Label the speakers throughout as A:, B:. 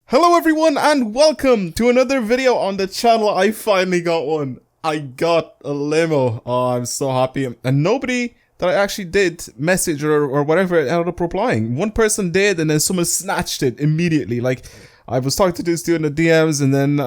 A: Hello everyone and welcome to another video on the channel. I finally got one. I got a limo. Oh, I'm so happy. And nobody that I actually did message or whatever ended up replying. One person did and then someone snatched it immediately. Like, I was talking to this dude in the DMs and then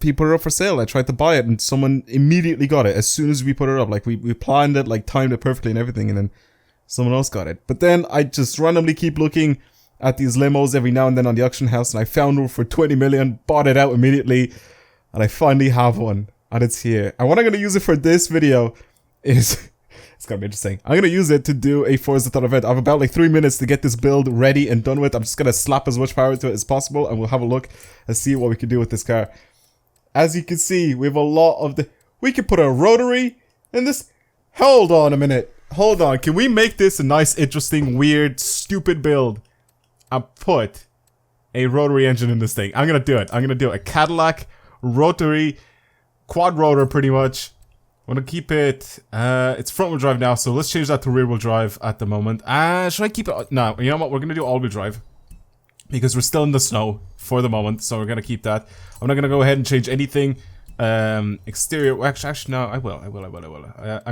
A: he put it up for sale. I tried to buy it and someone immediately got it as soon as we put it up. Like, we planned it, like timed it perfectly and everything, and then someone else got it. But then I just randomly keep looking at these limos every now and then on the auction house, and I found one for 20 million, bought it out immediately, and I finally have one, and it's here. And what I'm going to use it for this video is, it's going to be interesting. I'm going to use it to do a Forza event. I have about like 3 minutes to get this build ready and done with. I'm just going to slap as much power to it as possible, and we'll have a look and see what we can do with this car. As you can see, we have a lot of we can put a rotary in this. Hold on a minute. Hold on. Can we make this a nice, interesting, weird, stupid build? I put a rotary engine in this thing. I'm gonna do it. I'm gonna do a Cadillac rotary quad rotor, pretty much. I'm gonna keep it. It's front wheel drive now, so let's change that to rear wheel drive at the moment. Should I keep it? No, you know what? We're gonna do all wheel drive because we're still in the snow for the moment, so we're gonna keep that. I'm not gonna go ahead and change anything. Exterior. Well, actually, no. I will. I'm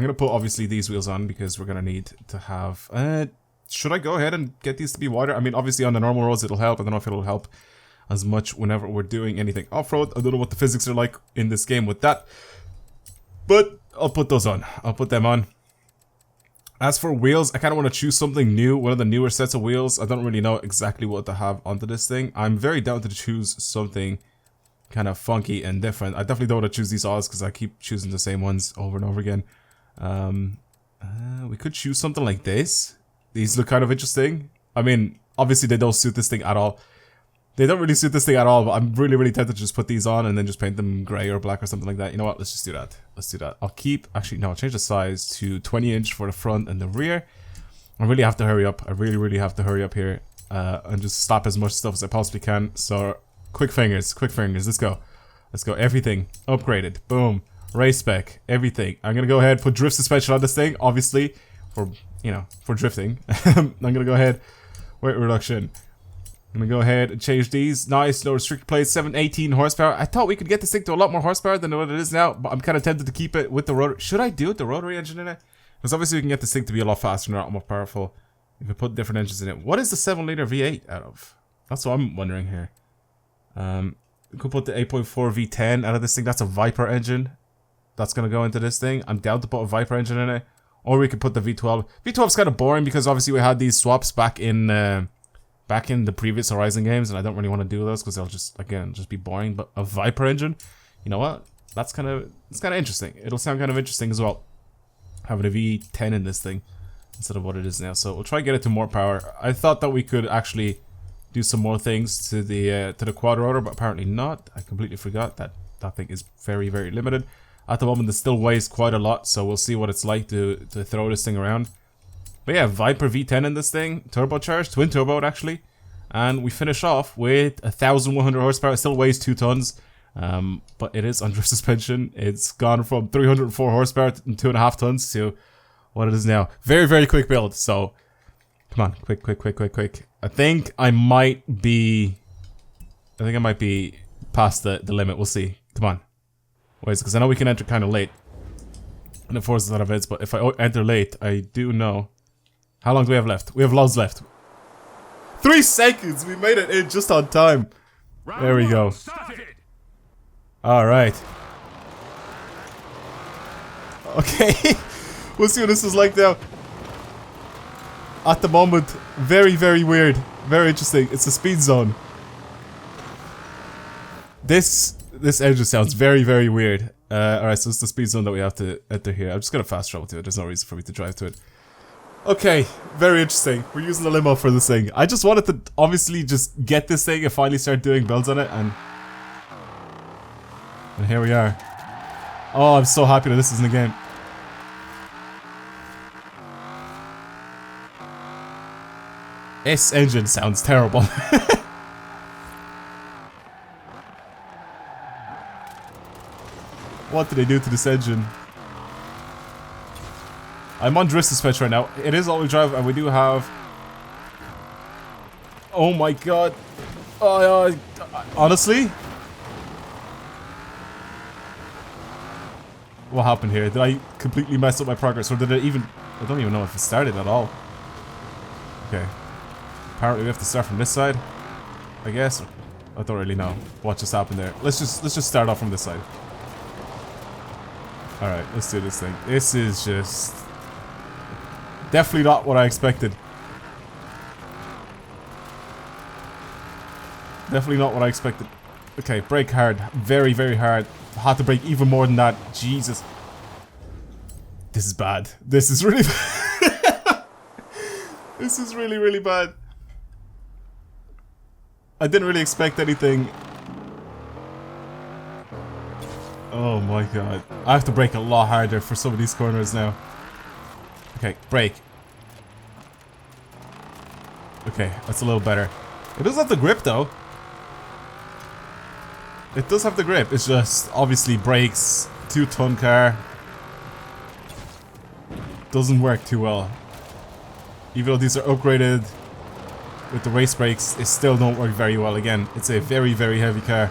A: gonna put obviously these wheels on because we're gonna need to have. Should I go ahead and get these to be wider? I mean, obviously on the normal roads it'll help. I don't know if it'll help as much whenever we're doing anything off-road. I don't know what the physics are like in this game with that. But I'll put those on. I'll put them on. As for wheels, I kind of want to choose something new. One of the newer sets of wheels. I don't really know exactly what to have onto this thing. I'm very down to choose something kind of funky and different. I definitely don't want to choose these odds because I keep choosing the same ones over and over again. We could choose something like this. These look kind of interesting. I mean, obviously they don't suit this thing at all. They don't really suit this thing at all, but I'm really tempted to just put these on and then just paint them grey or black or something like that. You know what? Let's just do that. Let's do that. I'll keep... Actually, no, I'll change the size to 20 inch for the front and the rear. I really have to hurry up. I really have to hurry up here and just stop as much stuff as I possibly can. So, quick fingers. Let's go. Let's go. Everything upgraded. Boom. Race spec. Everything. I'm going to go ahead and put drift suspension on this thing, obviously, for... you know, for drifting. I'm gonna go ahead, weight reduction. I'm gonna go ahead and change these. Nice, no restricted plates, 718 horsepower. I thought we could get this thing to a lot more horsepower than what it is now, but I'm kind of tempted to keep it with the rotor. Should I do it, the rotary engine in it? Because obviously we can get this thing to be a lot faster and a lot more powerful if we put different engines in it. What is the 7-liter V8 out of? That's what I'm wondering here. We could put the 8.4 V10 out of this thing. That's a Viper engine. That's gonna go into this thing. I'm down to put a Viper engine in it. Or we could put the V12. V12's kind of boring because obviously we had these swaps back in the previous Horizon games, and I don't really want to do those because they'll just be boring. But a Viper engine, you know what? It's kind of interesting. It'll sound kind of interesting as well, having a V10 in this thing instead of what it is now. So we'll try to get it to more power. I thought that we could actually do some more things to the quad rotor, but apparently not. I completely forgot that thing is very limited. At the moment, it still weighs quite a lot, so we'll see what it's like to throw this thing around. But yeah, Viper V10 in this thing, turbocharged, twin turbo actually, and we finish off with 1,100 horsepower. It still weighs 2 tons, but it is on drift suspension. It's gone from 304 horsepower to 2.5 tons to what it is now. Very quick build. So come on, quick. I think I might be past the limit. We'll see. Come on. Ways, because I know we can enter kind of late in the Forza events, but if I enter late, I do know. How long do we have left? We have loads left. 3 seconds! We made it in just on time. There we go. Alright. Okay. We'll see what this is like now. At the moment, very weird. Very interesting. It's a speed zone. This engine sounds very weird. Alright, so it's the speed zone that we have to enter here. I'm just gonna fast travel to it. There's no reason for me to drive to it. Okay, very interesting. We're using the limo for this thing. I just wanted to obviously just get this thing and finally start doing builds on it, and here we are. Oh, I'm so happy that this is in the game. This engine sounds terrible. What did they do to this engine? I'm on drift suspension right now. It is all-wheel drive, and we do have... Oh my god. Oh, Honestly? What happened here? Did I completely mess up my progress, or did it even... I don't even know if it started at all. Okay. Apparently we have to start from this side, I guess. I don't really know what just happened there. Let's just start off from this side. Alright, let's do this thing. This is just... definitely not what I expected. Definitely not what I expected. Okay, brake hard. Very, very hard. Had to brake even more than that. Jesus. This is bad. This is really bad. This is really, really bad. I didn't really expect anything. Oh my god. I have to brake a lot harder for some of these corners now. Okay, brake. Okay, that's a little better. It does have the grip though. It does have the grip. It's just obviously brakes, 2-ton car. Doesn't work too well. Even though these are upgraded with the race brakes, they still don't work very well. Again, it's a very, very heavy car.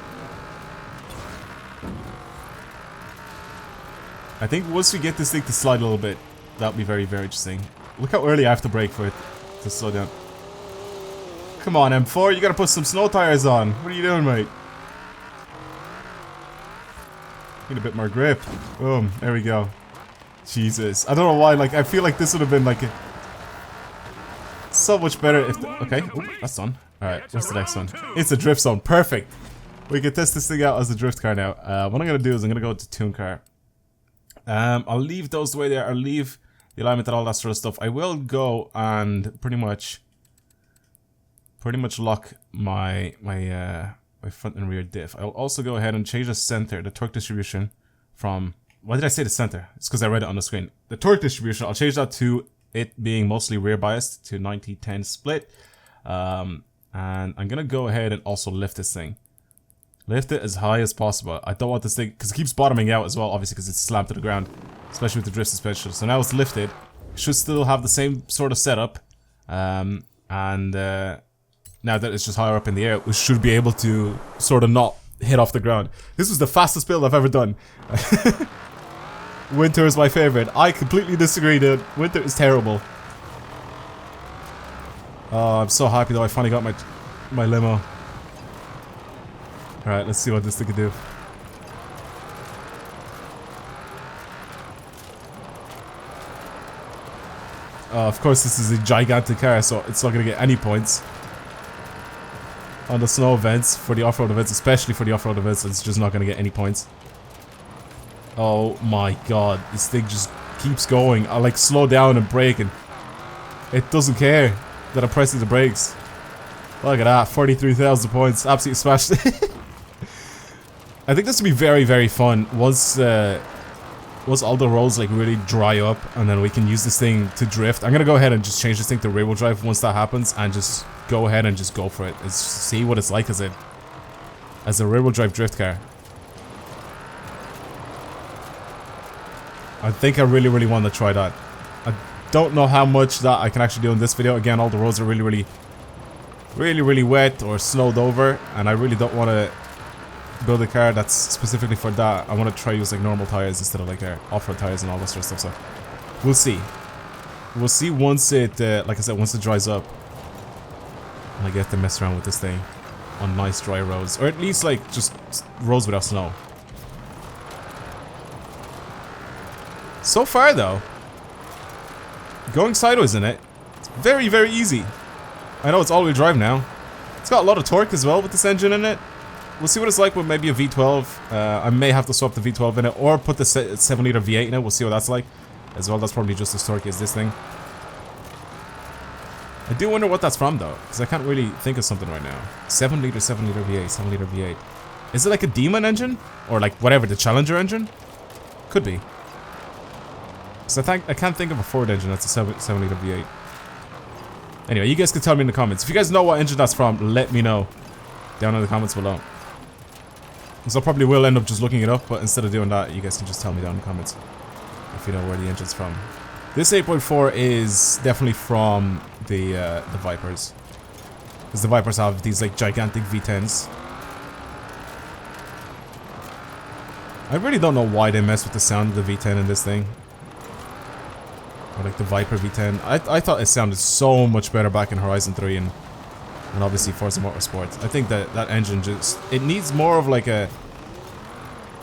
A: I think once we get this thing to slide a little bit, that'll be very, very interesting. Look how early I have to brake for it to slow down. Come on, M4, you gotta put some snow tires on. What are you doing, mate? Need a bit more grip. Boom, there we go. Jesus. I don't know why, like, I feel like this would have been, like, so much better if... okay, ooh, that's done. Alright, what's the next one? It's a drift zone. Perfect. We can test this thing out as a drift car now. What I'm gonna do is I'm gonna go to tune car. I'll leave those the way they are. I'll leave the alignment and all that sort of stuff. I will go and pretty much lock my front and rear diff. I'll also go ahead and change the center, the torque distribution from... why did I say the center? It's because I read it on the screen. The torque distribution, I'll change that to it being mostly rear biased to 90-10 split. And I'm gonna go ahead and also lift this thing. Lift it as high as possible. I don't want this thing, because it keeps bottoming out as well, obviously because it's slammed to the ground. Especially with the drift suspension. So now it's lifted. It should still have the same sort of setup. Now that it's just higher up in the air, we should be able to sort of not hit off the ground. This was the fastest build I've ever done. Winter is my favorite. I completely disagree, dude. Winter is terrible. Oh, I'm so happy though I finally got my limo. Alright, let's see what this thing can do. Of course, this is a gigantic car, so it's not going to get any points. On the snow events, for the off-road events, especially for the off-road events, it's just not going to get any points. Oh my god, this thing just keeps going. I like slow down and brake and it doesn't care that I'm pressing the brakes. Look at that, 43,000 points, absolutely smashed it. I think this will be very, very fun once all the roads like really dry up and then we can use this thing to drift. I'm gonna go ahead and just change this thing to rear wheel drive once that happens and just go ahead and just go for it. Let's see what it's like as a rear wheel drive drift car. I think I really, really want to try that. I don't know how much that I can actually do in this video. Again, all the roads are really wet or snowed over, and I really don't want to build a car that's specifically for that. I want to try use like normal tires instead of like off-road tires and all that sort of stuff. So we'll see. We'll see once it, like I said, once it dries up. And I get to mess around with this thing on nice dry roads, or at least like just roads without snow. So far though, going sideways in it, it's very, very easy. I know it's all-wheel drive now. It's got a lot of torque as well with this engine in it. We'll see what it's like with maybe a V12. I may have to swap the V12 in it, or put the 7-liter V8 in it. We'll see what that's like as well. That's probably just as torquey as this thing. I do wonder what that's from though, because I can't really think of something right now. 7-liter V8, 7-liter V8. Is it like a Demon engine? Or like whatever, the Challenger engine? Could be. So I can't think of a Ford engine that's a 7-liter V8. Anyway, you guys can tell me in the comments. If you guys know what engine that's from, let me know down in the comments below. So I probably will end up just looking it up, but instead of doing that, you guys can just tell me down in the comments if you know where the engine's from. This 8.4 is definitely from the Vipers. Because the Vipers have these like gigantic V10s. I really don't know why they mess with the sound of the V10 in this thing. Or like the Viper V10. I thought it sounded so much better back in Horizon 3 and obviously Forza Motorsport. I think that engine just... It needs more of like a...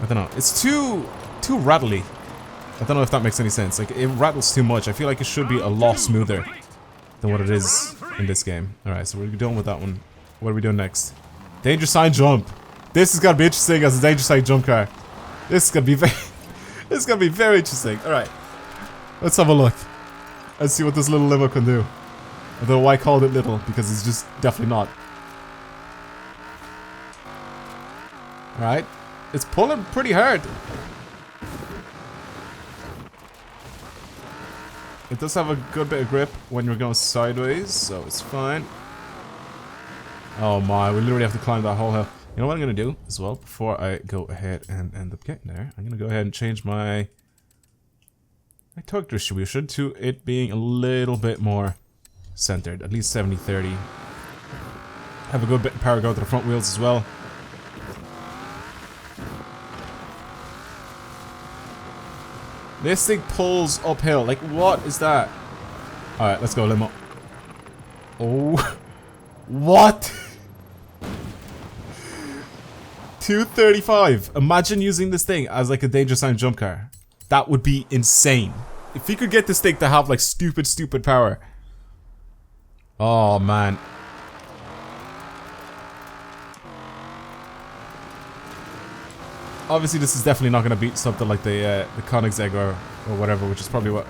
A: I don't know. It's too rattly. I don't know if that makes any sense. Like, it rattles too much. I feel like it should be a lot smoother than what it is in this game. Alright, so we're done with that one. What are we doing next? Danger sign jump. This is gonna be interesting as a danger sign jump car. This is gonna be very... this is gonna be very interesting. Alright. Let's have a look. Let's see what this little limo can do. Although I called it little, because it's just definitely not. Alright. It's pulling pretty hard. It does have a good bit of grip when you're going sideways, so it's fine. Oh my, we literally have to climb that whole hill. You know what I'm gonna do as well, before I go ahead and end up getting there? I'm gonna go ahead and change my torque distribution to it being a little bit more centered, at least 70-30. Have a good bit of power going to the front wheels as well. This thing pulls uphill. Like, what is that? Alright, let's go, Limo. Oh. What? 235. Imagine using this thing as like a danger sign jump car. That would be insane. If you could get this thing to have like stupid power. Oh, man. Obviously, this is definitely not going to beat something like the Koenigsegg or whatever, which is probably what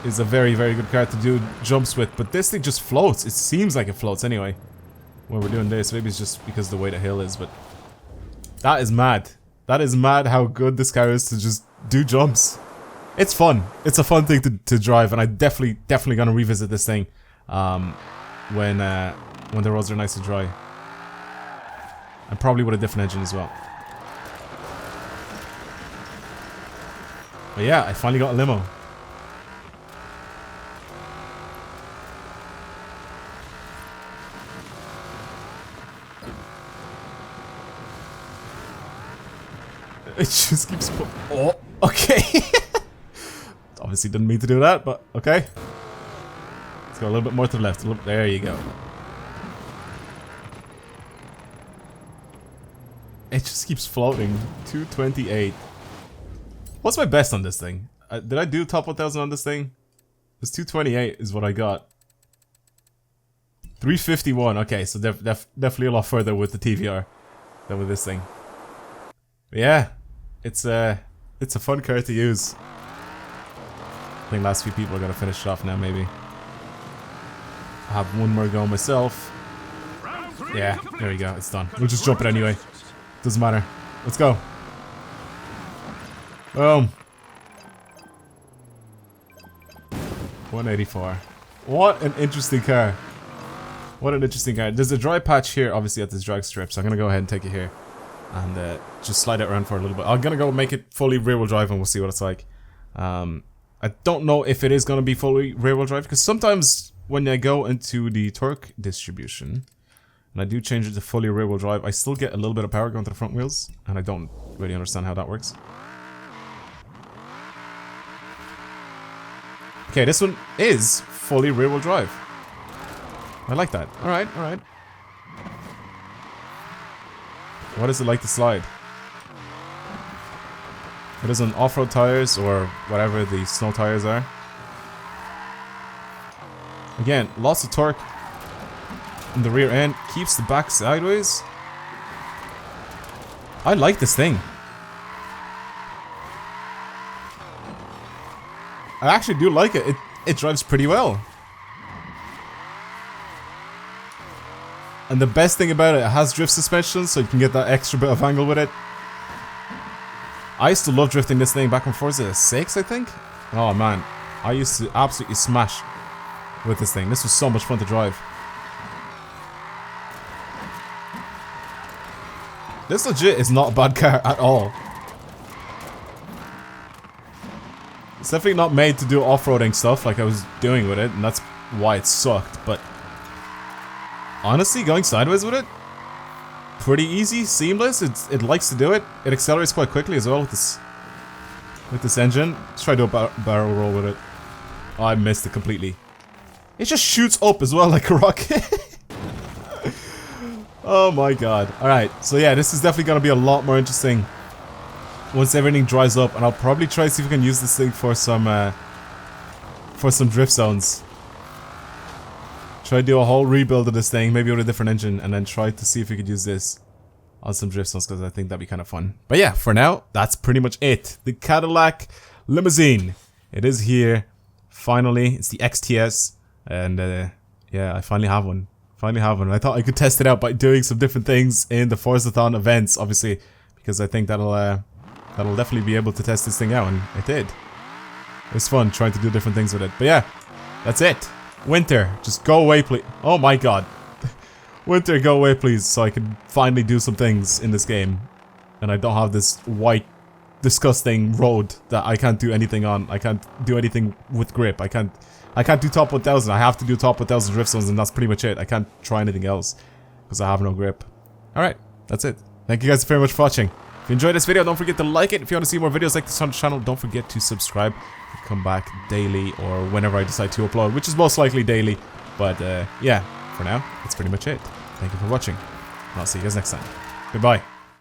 A: is a very good car to do jumps with. But this thing just floats. It seems like it floats anyway when we're doing this. Maybe it's just because of the way the hill is, but that is mad. That is mad how good this car is to just do jumps. It's fun. It's a fun thing to drive, and I definitely gonna revisit this thing when the roads are nice and dry, and probably with a different engine as well. But yeah, I finally got a limo. It just keeps oh, okay. Obviously didn't mean to do that, but okay. Let's go a little bit more to the left. There you go. It just keeps floating. 228. What's my best on this thing? Did I do top 1000 on this thing? It's 228 is what I got. 351. Okay, so definitely a lot further with the TVR than with this thing. But yeah, it's a fun car to use. I think last few people are gonna finish it off now. Maybe I have one more go myself. Yeah, there we go. It's done. We'll just jump it anyway. Doesn't matter. Let's go. Boom. 184. What an interesting car. What an interesting car. There's a dry patch here, obviously, at this drag strip, so I'm gonna go ahead and take it here. And just slide it around for a little bit. I'm gonna go make it fully rear-wheel drive and we'll see what it's like. I don't know if it is gonna be fully rear-wheel drive, because sometimes when I go into the torque distribution, and I do change it to fully rear-wheel drive, I still get a little bit of power going to the front wheels, and I don't really understand how that works. Okay, this one is fully rear-wheel drive. I like that. Alright, alright. What is it like to slide? It is on off-road tires or whatever the snow tires are. Again, lots of torque in the rear end. Keeps the back sideways. I like this thing. I actually do like it. It drives pretty well. And the best thing about it, it has drift suspension, so you can get that extra bit of angle with it. I used to love drifting this thing back on Forza 6, I think. Oh man, I used to absolutely smash with this thing. This was so much fun to drive. This legit is not a bad car at all. It's definitely not made to do off-roading stuff like I was doing with it, and that's why it sucked, but honestly, going sideways with it? pretty easy, seamless. It likes to do it. It accelerates quite quickly as well with this engine. Let's try to do a barrel roll with it. Oh, I missed it completely. It just shoots up as well like a rocket. Oh my god. Alright, so yeah, this is definitely gonna be a lot more interesting once everything dries up, and I'll probably try to see if we can use this thing for some drift zones. Try to do a whole rebuild of this thing, maybe with a different engine, and then try to see if we could use this on some drift zones, because I think that'd be kind of fun. But yeah, for now, that's pretty much it. The Cadillac Limousine. It is here. Finally, it's the XTS, and yeah, I finally have one. I thought I could test it out by doing some different things in the Forzathon events, obviously, because I think that'll definitely be able to test this thing out, and it did. It was fun trying to do different things with it. But yeah, that's it. Winter, just go away, please. Oh my god. Winter, go away, please, so I can finally do some things in this game. And I don't have this white, disgusting road that I can't do anything on. I can't do anything with grip. I can't do top 1000. I have to do top 1000 drift zones, and that's pretty much it. I can't try anything else because I have no grip. Alright, that's it. Thank you guys very much for watching. If you enjoyed this video, don't forget to like it. If you want to see more videos like this on the channel, don't forget to subscribe. I'll come back daily or whenever I decide to upload, which is most likely daily. But yeah, for now, that's pretty much it. Thank you for watching, and I'll see you guys next time. Goodbye.